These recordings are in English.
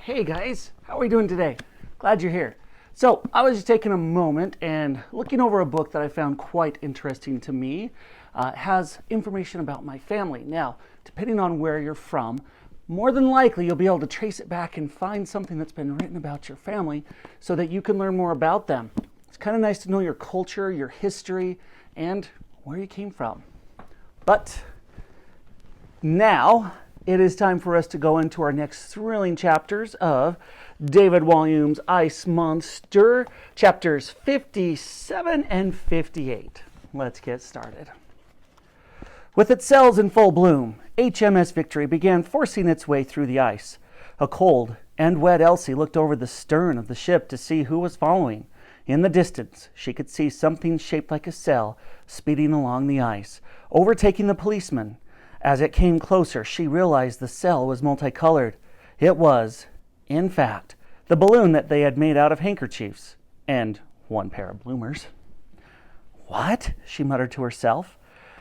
Hey guys, how are we doing today? Glad you're here. So I was just taking a moment and looking over a book that I found quite interesting to me. It has information about my family. Now, depending on where you're from, more than likely you'll be able to trace it back and find something that's been written about your family so that you can learn more about them. It's kind of nice to know your culture, your history, and where you came from. But now it is time for us to go into our next thrilling chapters of David Walliams' Ice Monster, chapters 57 and 58. Let's get started. With its sails in full bloom, HMS Victory began forcing its way through the ice. A cold and wet Elsie looked over the stern of the ship to see who was following. In the distance, she could see something shaped like a sail speeding along the ice, overtaking the policeman. As it came closer, she realized the sail was multicolored. It was, in fact, the balloon that they had made out of handkerchiefs and one pair of bloomers. "What?" she muttered to herself.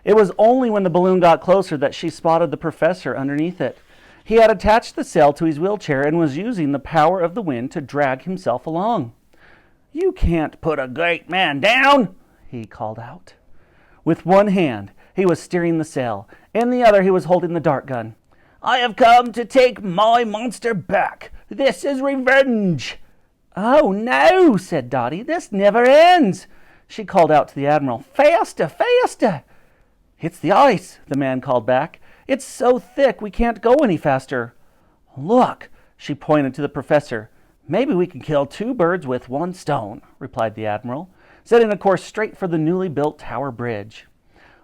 It was only when the balloon got closer that she spotted the professor underneath it. He had attached the sail to his wheelchair and was using the power of the wind to drag himself along. "You can't put a great man down," he called out. With one hand, he was steering the sail. In the other, he was holding the dart gun. "I have come to take my monster back. This is revenge." "Oh, no," said Dottie. "This never ends." She called out to the Admiral, "Faster, faster." "It's the ice," the man called back. "It's so thick we can't go any faster." "Look," she pointed to the professor. "Maybe we can kill two birds with one stone," replied the Admiral, setting a course straight for the newly built Tower Bridge.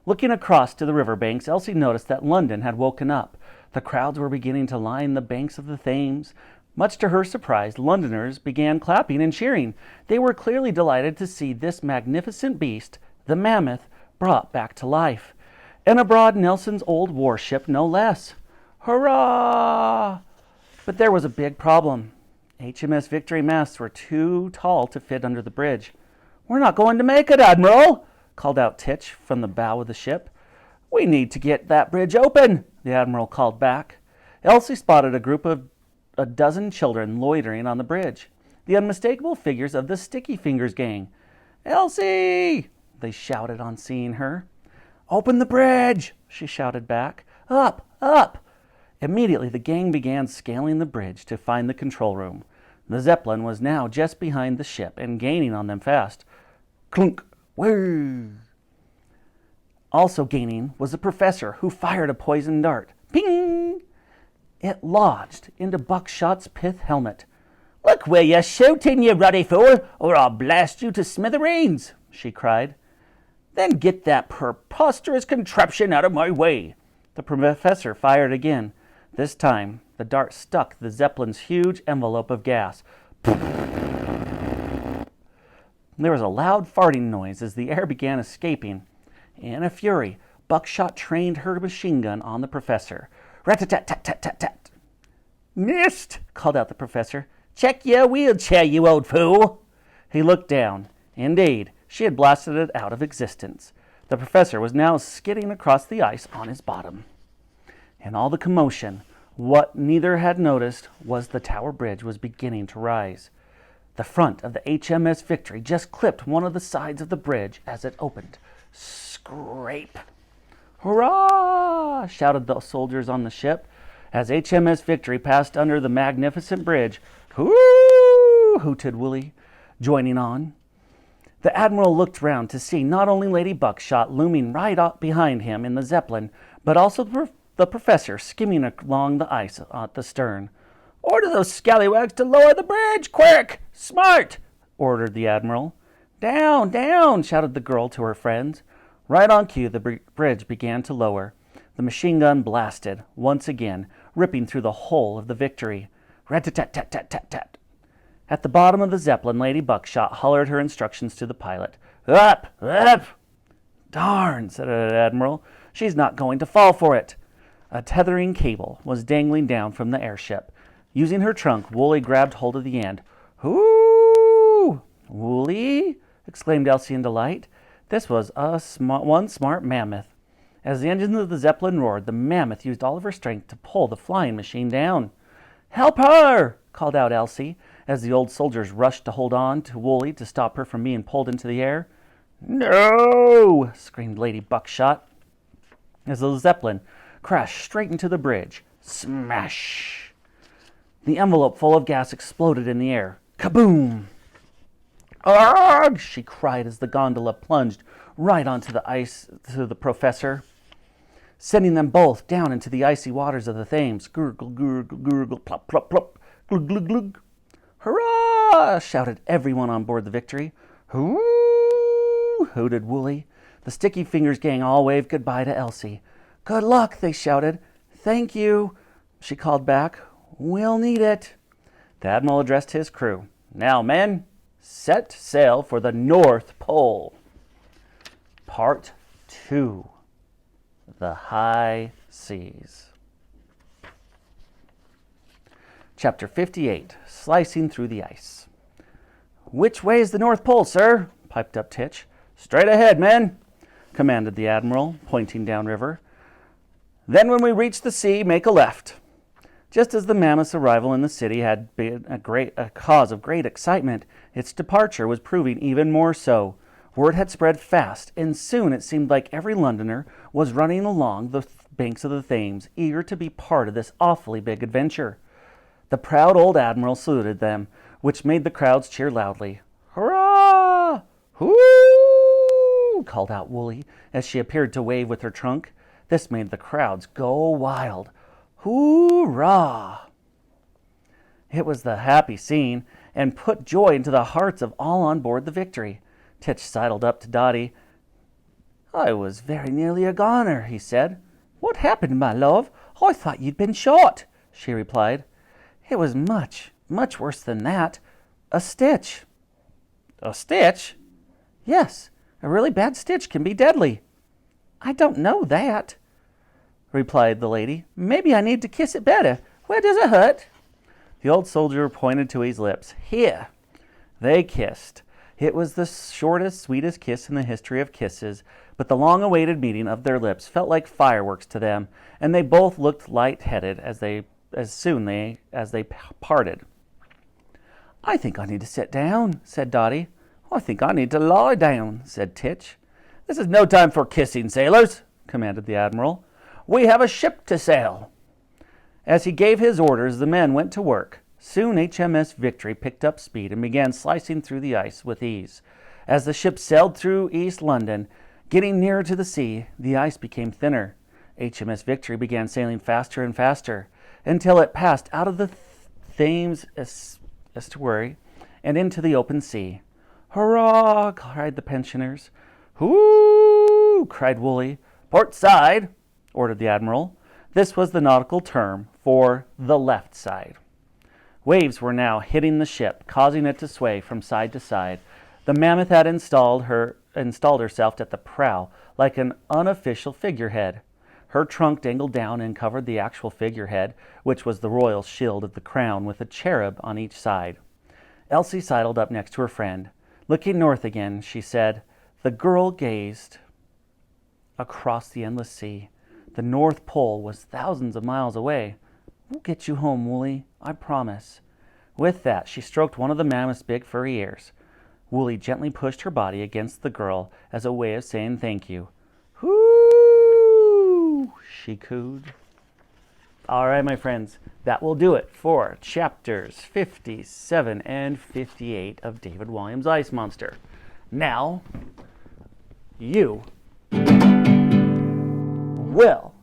Looking across to the riverbanks, Elsie noticed that London had woken up. The crowds were beginning to line the banks of the Thames. Much to her surprise, Londoners began clapping and cheering. They were clearly delighted to see this magnificent beast, the mammoth, brought back to life. And aboard Nelson's old warship, no less. Hurrah! But there was a big problem. HMS Victory masts were too tall to fit under the bridge. "We're not going to make it, Admiral!" called out Titch from the bow of the ship. "We need to get that bridge open," the Admiral called back. Elsie spotted a group of a dozen children loitering on the bridge, the unmistakable figures of the Sticky Fingers gang. "Elsie!" they shouted on seeing her. "Open the bridge!" she shouted back. "Up! Up!" Immediately the gang began scaling the bridge to find the control room. The Zeppelin was now just behind the ship and gaining on them fast. Clunk! Whoo! Also gaining was the professor, who fired a poisoned dart. Ping! It lodged into Buckshot's pith helmet. "Look where you're shooting, you ruddy fool, or I'll blast you to smithereens," she cried. "Then get that preposterous contraption out of my way." The professor fired again. This time, the dart stuck the Zeppelin's huge envelope of gas. There was a loud farting noise as the air began escaping. In a fury, Buckshot trained her machine gun on the professor. Rat-a-tat-tat-tat-tat-tat. "Missed!" called out the professor. "Check your wheelchair, you old fool!" He looked down. Indeed, she had blasted it out of existence. The professor was now skidding across the ice on his bottom. In all the commotion, what neither had noticed was the Tower Bridge was beginning to rise. The front of the HMS Victory just clipped one of the sides of the bridge as it opened. Scrape! "Hurrah!" shouted the soldiers on the ship as HMS Victory passed under the magnificent bridge. "Hoo!" hooted Willie, joining on. The Admiral looked round to see not only Lady Buckshot looming right up behind him in the Zeppelin, but also the professor skimming along the ice at the stern. "Order those scallywags to lower the bridge, quick! Smart!" ordered the Admiral. "Down, down!" shouted the girl to her friends. Right on cue, the bridge began to lower. The machine gun blasted, once again, ripping through the hull of the Victory. Rat-a-tat-tat-tat-tat-tat. At the bottom of the Zeppelin, Lady Buckshot hollered her instructions to the pilot. "Up! Up!" "Darn," said the Admiral. "She's not going to fall for it." A tethering cable was dangling down from the airship. Using her trunk, Wooly grabbed hold of the end. "Hoo! Wooly!" exclaimed Elsie in delight. This was one smart mammoth. As the engines of the Zeppelin roared, the mammoth used all of her strength to pull the flying machine down. "Help her!" called out Elsie, as the old soldiers rushed to hold on to Wooly to stop her from being pulled into the air. "No!" screamed Lady Buckshot, as the Zeppelin crashed straight into the bridge. Smash! The envelope full of gas exploded in the air. Kaboom! "Arg!" she cried as the gondola plunged right onto the ice to the professor, sending them both down into the icy waters of the Thames. Gurgle, gurgle, gurgle, plop, plop, plop, glug, glug, glug. "Hurrah!" shouted everyone on board the Victory. "Hoo!" hooted Wooly. The Sticky Fingers gang all waved goodbye to Elsie. "Good luck," they shouted. "Thank you," she called back. "We'll need it." The Admiral addressed his crew. "Now, men, set sail for the North Pole." Part 2. The High Seas. Chapter 58. Slicing Through the Ice. "Which way is the North Pole, sir?" piped up Titch. "Straight ahead, men," commanded the Admiral, pointing downriver. "Then when we reach the sea, make a left." Just as the mammoth's arrival in the city had been a cause of great excitement, its departure was proving even more so. Word had spread fast, and soon it seemed like every Londoner was running along the banks of the Thames, eager to be part of this awfully big adventure. The proud old Admiral saluted them, which made the crowds cheer loudly. "Hurrah! Hoo!" called out Wooly, as she appeared to wave with her trunk. This made the crowds go wild. Hoorah! It was the happy scene, and put joy into the hearts of all on board the Victory. Titch sidled up to Dotty. "I was very nearly a goner," he said. "What happened, my love? I thought you'd been shot," she replied. "It was much, much worse than that. A stitch." "A stitch?" "Yes, a really bad stitch can be deadly." "I don't know that," replied the lady. "Maybe I need to kiss it better. Where does it hurt?" The old soldier pointed to his lips. "Here." They kissed. It was the shortest, sweetest kiss in the history of kisses, but the long-awaited meeting of their lips felt like fireworks to them, and they both looked light-headed as soon as they parted. "I think I need to sit down," said Dotty. "I think I need to lie down," said Titch. "This is no time for kissing, sailors," commanded the Admiral. "We have a ship to sail." As he gave his orders, the men went to work. Soon HMS Victory picked up speed and began slicing through the ice with ease. As the ship sailed through East London, getting nearer to the sea, the ice became thinner. HMS Victory began sailing faster and faster, until it passed out of the Thames estuary and into the open sea. "Hurrah!" cried the pensioners. "Hoo!" cried Wooly. "Port side!" ordered the Admiral. This was the nautical term for the left side. Waves were now hitting the ship, causing it to sway from side to side. The Mammoth had installed herself at the prow like an unofficial figurehead. Her trunk dangled down and covered the actual figurehead, which was the royal shield of the crown with a cherub on each side. Elsie sidled up next to her friend. Looking north again, she said, "The girl gazed across the endless sea. The North Pole was thousands of miles away. We'll get you home, Wooly, I promise." With that, she stroked one of the mammoth's big furry ears. Wooly gently pushed her body against the girl as a way of saying thank you. "Hoo!" she cooed. All right, my friends, that will do it for chapters 57 and 58 of David Walliams' Ice Monster. Now, you will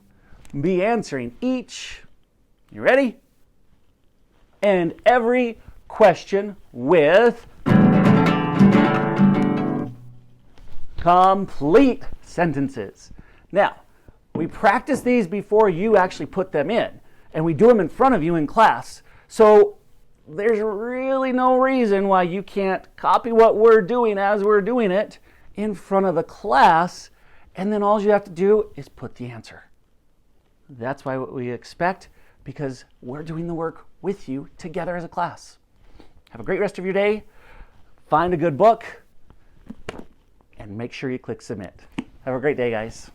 be answering each, you ready? And every question with complete sentences. Now, we practice these before you actually put them in, and we do them in front of you in class. So there's really no reason why you can't copy what we're doing as we're doing it in front of the class, and then all you have to do is put the answer. That's why what we expect, because we're doing the work with you together as a class. Have a great rest of your day. Find a good book, and make sure you click submit. Have a great day, guys.